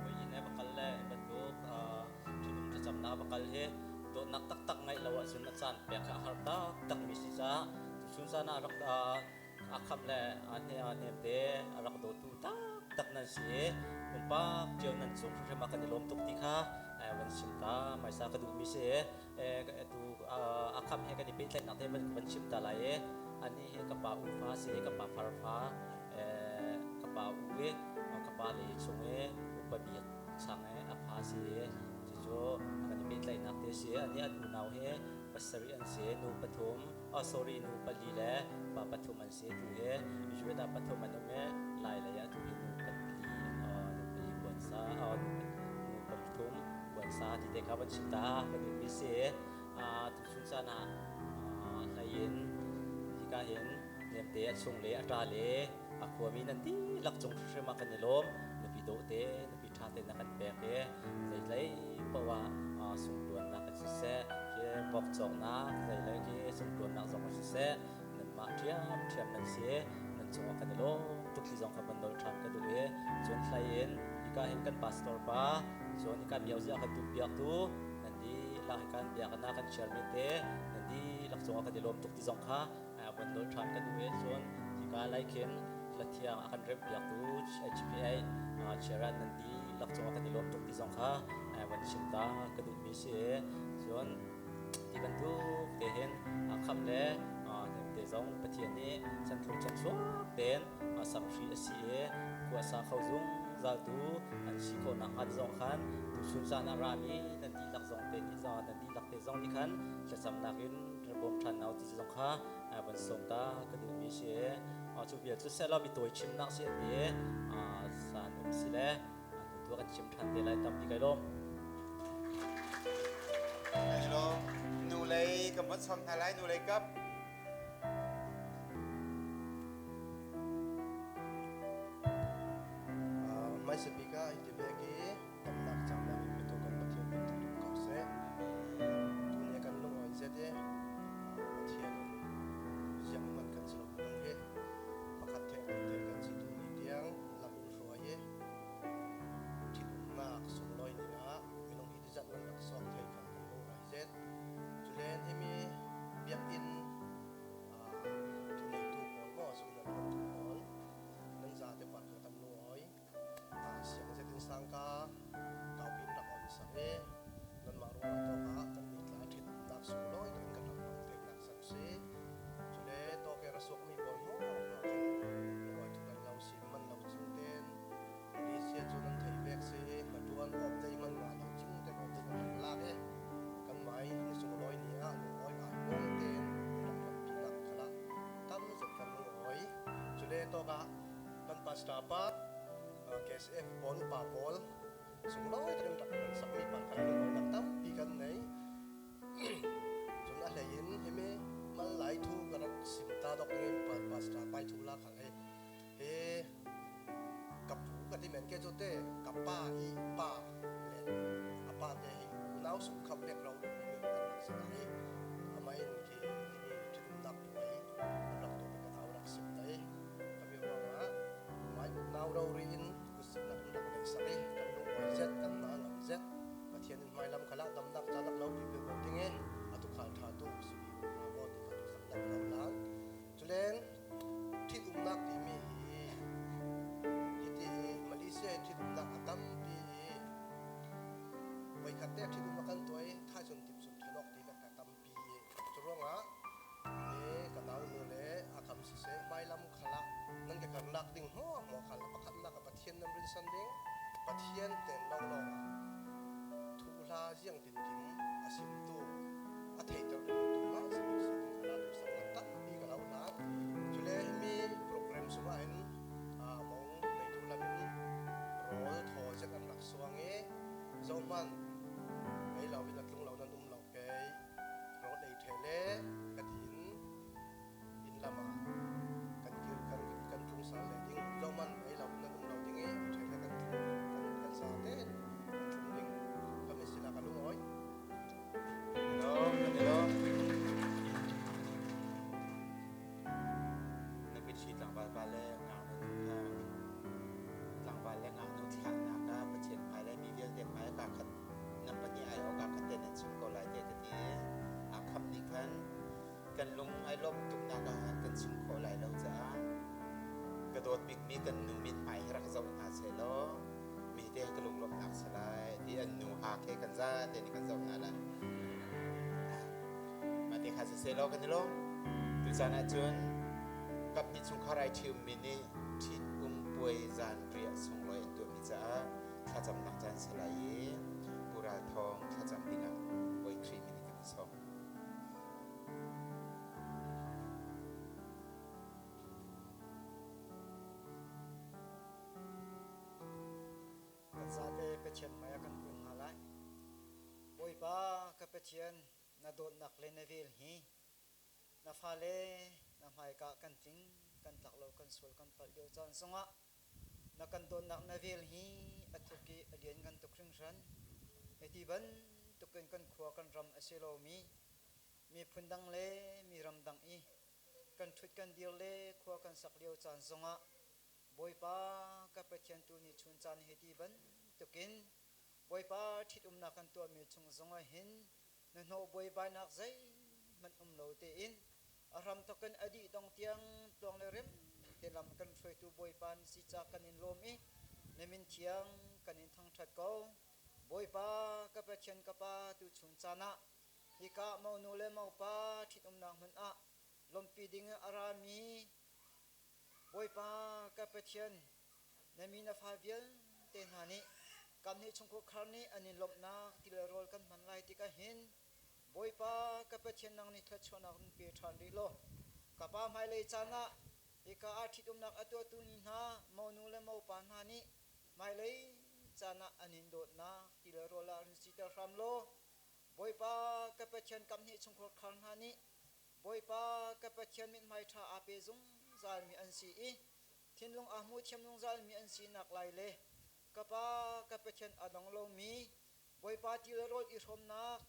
มวยในบักลเล่บรรทุกที่นุ่มจะจำนาบักลเฮโดนนักตักไงละว่าสุนทรเปียกหาร์ตักมิสิจ้าสุนทรนารักอาคัมและเนมเตรักโดตูตักนั่นสิผมป้าเจ้านั่นส่งที่มากันที่รวมทุกที่ค่ะวันชิมตาไม่ทราบกันดูมิเสตูอาคัมให้กันที่เป็นนักเทมันวันชิมตาไรอันนี้กระเป๋าฟ้าสีกระเป๋าฟ้ากระเป๋าเวกระเป๋าเลยชงอุปบิดช่างอาภาสีจู่ๆอันนี้เป็นนักเทเสียอันนี้อันอุณาวปัสริอันเสียนูปฐุมsorry นูปลีและปฐุมอันเสียตัวช่วยดาปฐุมอันนี้ลายระยะตัวนูปลีบวนซานูปฐุมบวนซาที่เด็กวันชิตากันดูมิเสทุกชุนซานาลายนที่ก็เห็นเนียมเตะชงเละอัตราเละอความีนันทีลักจงเชื่อมากันในลมนปีโดเตนปีชาเตนักันแบกเละเลยเพราะว่าส่งดวนนักศึกษาบอกจองนักเลยที่ส่งดวนนักจองศึกษานั่นมาเทียมนั่นเสียนั่นจงกันในลมทุกที่จงกับบันดอลทรัมกันด้วยจนใครเห็นที่ก็เห็นกันพาสตอร์ป้าจนที่การเบียวเสียกันตุเบียกตัวนั่นดีหลักการเบียกกันนักกันเชื่อมิเตนั่นดีหลักจงกันในลมทุกที่จงค่ะบันดอลทรัมกันด้วยจนที่การไล่เข็นลัทธิอาคันเรียบเบียกตัว HPI เชื่อรันนั่นดีหลักจงกันในลมทุกที่จงค่ะวันชิมตากระดูกมิเสส่วนที่บรรทุกเตเห็นคำเล่เตจงปะเทียนนี้ฉันรู้จักสวเป็นสัมฤทธิ์เสียกัวสาเขาจงจาตูอันสิโคนักอันจงขันตุสุนสานอารามีนันดีหลักจงเป็นที่จงนันดีหลักเตจงที่ขันจะจำนักอินระบบทันเอาที่จงค่ะวันสมตากระดูกมิเสจุดเบียดจุดเสร็จเราไปตัวชิมนักเสียเดียสานุสิเล่ตัวกันชิมทันเดลัยตามปีไก่ลมฮัลโหลนูเลยกับมัดชมทลายนูเลยกับไม่สปีกาอินเดียเบกีตำหนักจำนำเป็นตัวกันปะเทียนเป็นตัวดูเขาเสตัวนี้กันลงไว้เสด็จปะเทียนยังมันกันสลบลงเฮประคัดเทกันเทกันสิตัวนี้เดียงลำอุ่นรวยที่ลุมากส่งลอยนี่นะมีน้องฮิตจัดมันรักษาไทยกันลงไว้เสด็จจุเลนที่มีเบียกอินตัวนี้ตัวก่อนก็ส่งลงตัวก่อนนั่นจะได้ปัดกันลงไว้เสียงจะเป็นสังกาเกาบินรักอ่อนสังเอนั่นมารู้ว่าตัวกะกันมีกลาทิดนักสุดน้อยถึงกันทำเทคนักสังเสจุเลตัวแกระสกมีบอลโม่มากันรวยทุกันเราสิมันเราจิงเต้นดีเสียจุนันไทยเวกเสมาดวนออกใจมันงานเราจิงเต้นออกใจมันลากเอกันไหมในสุดน้อยนี้อ่ะหนูอ้อยอ่านวงเต้นรักมันปีนักขละตั้มจะกันหนูอ้อยจุเลตัวกะกันปัสตาปัดKSF บอลป่าบอลส่งร้อยตรึงตักสักมีปากกระดิ่งนักตั้มปีกันไหนจนอะไรยินเห็นไหมมันไหลทูกระสิมตาดอกเงินปัดปัสตาไปทูลาขังเฮกับผูกันที่เหม็นแกโจเต้กับป้าอีป้าเล่นอาป้าเตหิน้าวสุขขับเบกเราดูมีกันหลักสลายทำไมที่ที่ดุนักตัวไอ้นักตัวเป็นกระเอาหลักสิมได้ก็มีว่าไม่น้าวเราเรียนนักดักในสรีกันลงไว้เจ็ดกันนางเจ็ดมาเทียนไม่ลำขลังดำนักจานักเราปีเปล่าทิ้งเองอตุขาธาตุสุบิโอราบอติกันขันนักเราล้างจุเลนที่นักที่มีที่มาเลเซียที่นักตั้มปีไว้ขัดเตะที่นักกันตัวท้ายส่วนติบส่วนที่นอกที่นักตั้มปีจุร้องอ่ะนี่กันเอาโนเล่อาคำสิเสไม่ลำขลังนั่นก็กันนักดิ่งหัวหมอขันประคันนักปะเทียนน้ำรินสันดิ่งปะเทียนเต็นเราทุลาเจียงตินทิมอาศิมตูอาเทเจ้าเดินตุมาสิบิสิบิขลาดุสังนักตั้งปีกับเราล้านจุเลมีโปรแกรมสมัยนั้นมองในทุลามินรอทอจะกันหลักสว่างเอ๋เจ้ามันไอเราวินัดลงเรานั้นเราเกยรอในเทเลกระถินอินลามากันจุงสารเลยดิ้งเจ้ามัน ai lom tum na ka kan chung kho lai lo cha ka dot big mi kan nu mit mai rak zau na se lo mi te ka lung lom nak salai ti an nu ha ke kan za te ni kan zau na la ma te kha se lo kan lo tu sa na chun kap ni chung kharai thium mi ni thit pui zan ria sung loi tu mi cha kha jam nak jan salai pura thong kha jam dinga poi khri mi ni kan som Zate pechen maya kan pung halai Boy pa ka pechen na dot nak le na vil hi na phale na mai ka kan ting kan tak lo kan sul kan pal dio chan songa na kan dot nak na vil hi athuki alien kan tukring ran eti ban tuken kan khwa kan ram asilo mi phundang le mi ram dang I kan thut kan dir le khwa kan sak leo chan songa Boy pa ka pechen tu ni chun chan heti ban tukin boy pa thit na kan tu mi chung zonga hin na no boy ba nak zai man lo te in aram to kan adi dong tiang tong le rem te lam kan throi tu boy pan si cha kan in lom I ne min thiang kan in thang that ko boy pa ka pechen ka pa tu chun chana hi ka mau nu le mau pa thit nak man a lom pi ding arami boy pa ka pechen na mi na fa vial te na ni kam ni chung ko khar ni ani lop na ti le rol kan man lai ti ka hin boy pa ka pechen nang ni thla chona kan pe than ri lo ka pa mai le chana e ka a thi nak atu tu ni na mau nu le mau pa na ni mai le chana anin dot na ti le rol la rin si ta ram lo boy pa ka pechen kam ni chung ko khar na ni boy pa ka pechen min mai tha a pe zung zal mi an si I thin long a mu thiam long zal mi an si nak lai le kapa ka pechen adang lo mi boy pa ti la rol I rom nak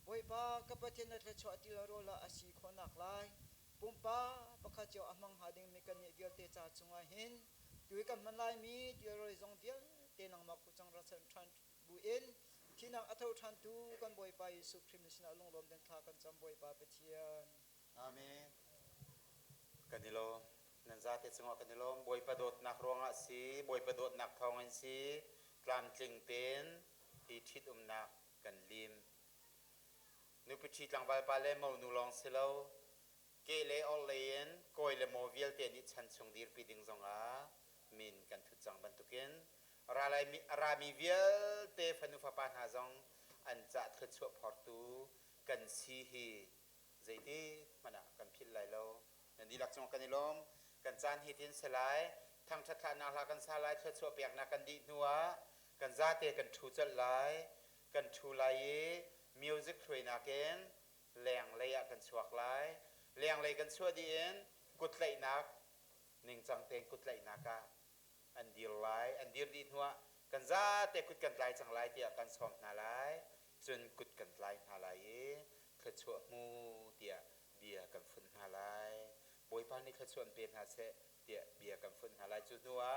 boy pa ka pechen na thla chwa ti la rol la asi kho nak lai pumpa pakha chaw amang hading mi kan ni vial te cha chunga hin tui kan man lai mi ti la rol zong vial te nang ma ku chang ra san than bu in thinang athau than tu kan boy pa Yesu Krim ni sina long lom den tha kan cham boy pa pechian amen kanilo nan za te chunga kanilo boy pa dot nak ronga si boy pa dot nak thong an si klam tling pen ti thit nak kan lim nu pi thi tlang bal pa le mo nu long selo ke le ol len koi le mo vial te ni chan chung dir pi ding zonga min kan thu chang ban tuken ra lai mi ra mi vial te phanu fa pa ha zong an cha thla chu phor tu kan si hi zaidi mana kan phil lai lo nan di lak chung kanilom kan chan hi tin selai thang that na la kan sa lai thla chu piak na kan di nuwa kan za te kan thu chal lai kan thu lai music throi na ken leng leya kan chuak lai leng lei kan chua di en kut lai nak ning chang teng kut lai naka an dir lai an dir di nuwa kan za te kut kan lai chang lai tia kan som na lai chun kut kan lai na lai thla chu mu tia bia kan phun na lai boy pa ni thla chuan pe na se tia bia kan phun na lai chu nuwa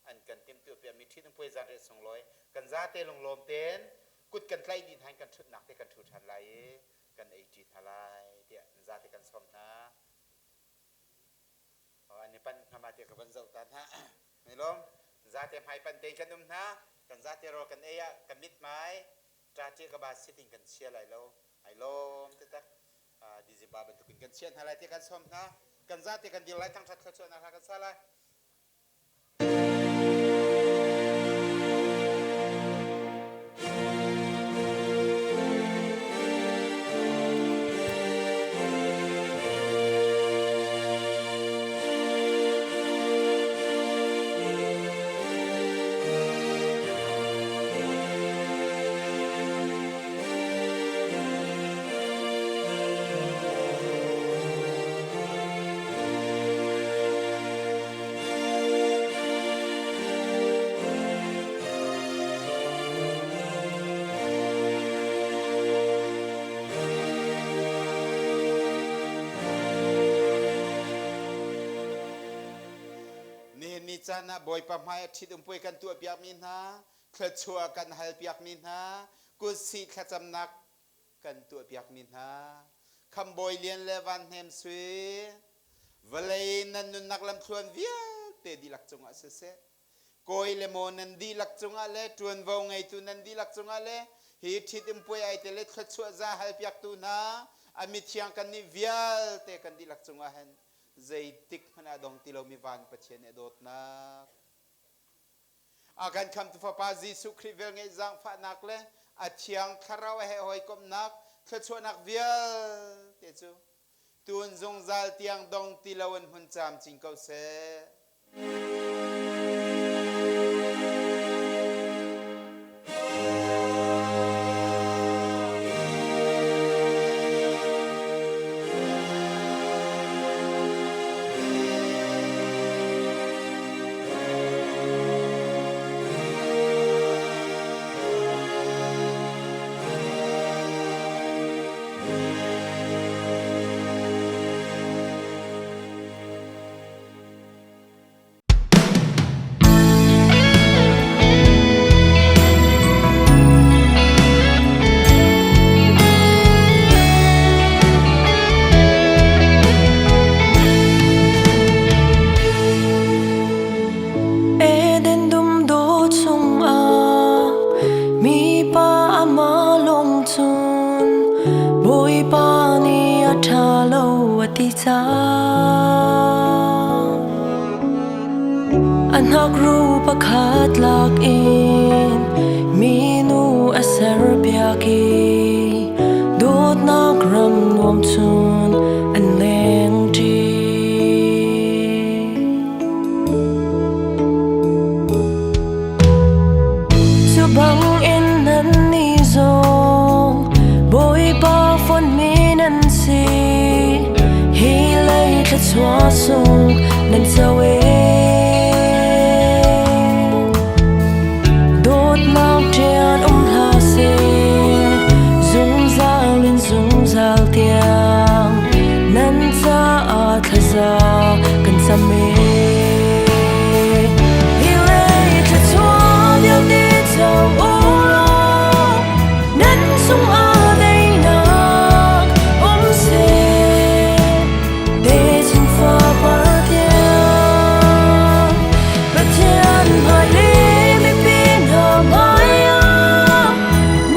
an kan tim tu pe mi thi nang poi za re song loi kan za te long lom ten kut kan lai din han kan thut nak te kan thu than lai kan ei ji na lai tia za te kan som naอันนี้ปันทำมาเตียกับปันเจ้าตันฮะไม่ล้มza te mai pan te kan na kan za te ro kan e ya kan mit mai tra che ka ba sitting kan sia lai lo ai lom te tak di zi ba ban tu kan sia na lai te kan som na kan za te kan di lai tang that kha chona kan sa lai na boy pa mai thit poi kan tu piak min ha khla chua kan hal piak min ha ku si khla cham nak kan tu piak min ha คำบอยเลียนเลวันเฮมสวีเวลัยนันนุนักลำทวนเวียเตดีลักจงอาเสเซโกยเลโมนันดีลักจงอาเลทวนวงไงตุนันดีลักจงอาเลฮีทิดอิมป่วยไอเตเลทชัวซาฮัลพิกตุนาอามิเทียงกันนิเวียเตกันดีลักจงอาเฮนใจติกมันอาดงติโลมิวันปะเชนเอโดดนักอาการคำตุฟปาจีสุคริเวลไงจังฟานักเลอาเชียงคาราวเฮหอยกมนักชัวนักเวียเตจูตุนจงซาลเตียงดงติโลวันหุ่นจามจิงเกาเซอันหักรูปขาดหลากอินมีนูอเซอร์เบียกีดูดนักรำนวมชุนอันเลงดีสุบังอินนันนิโซบอยปาฟอนมีนันซีฮีเลยจะชัวซุงนันเซเวกันซะเมฮิเลจะชัวเดียวนี้เจ้าโอ้นั้นทรงอาได้นักอมเสเดชินฟ้าปาเดียประเทียนภายเลไม่ปีนหาไม้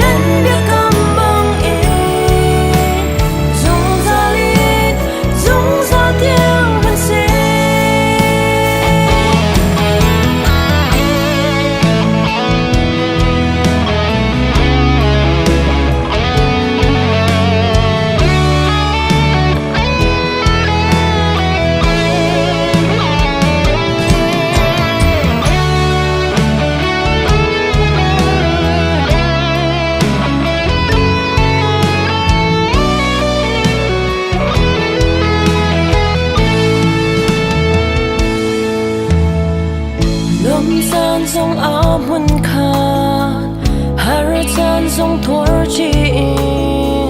นั้นเดียกำบังเอจงซาลินจงซาเดียทรงอาบุญคาหาราจารย์ทรงทวรจี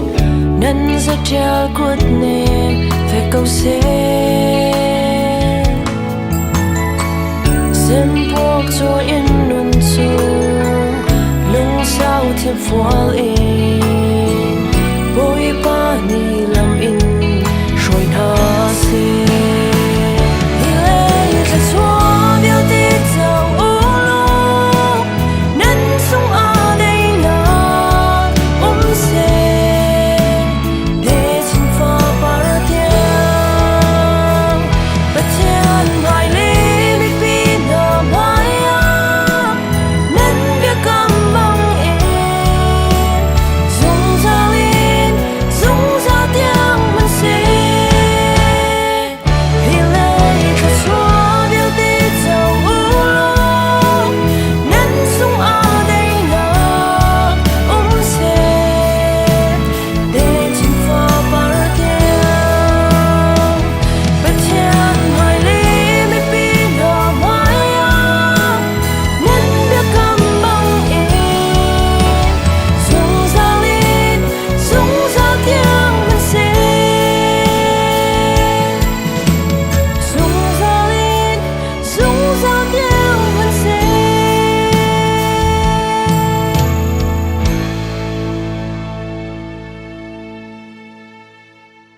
นนั้นจะเจอกรุดเนมเฟกเอาเซเส้นพวกโจอินนุนซูลุงเศร้าเทียบฟัวเอ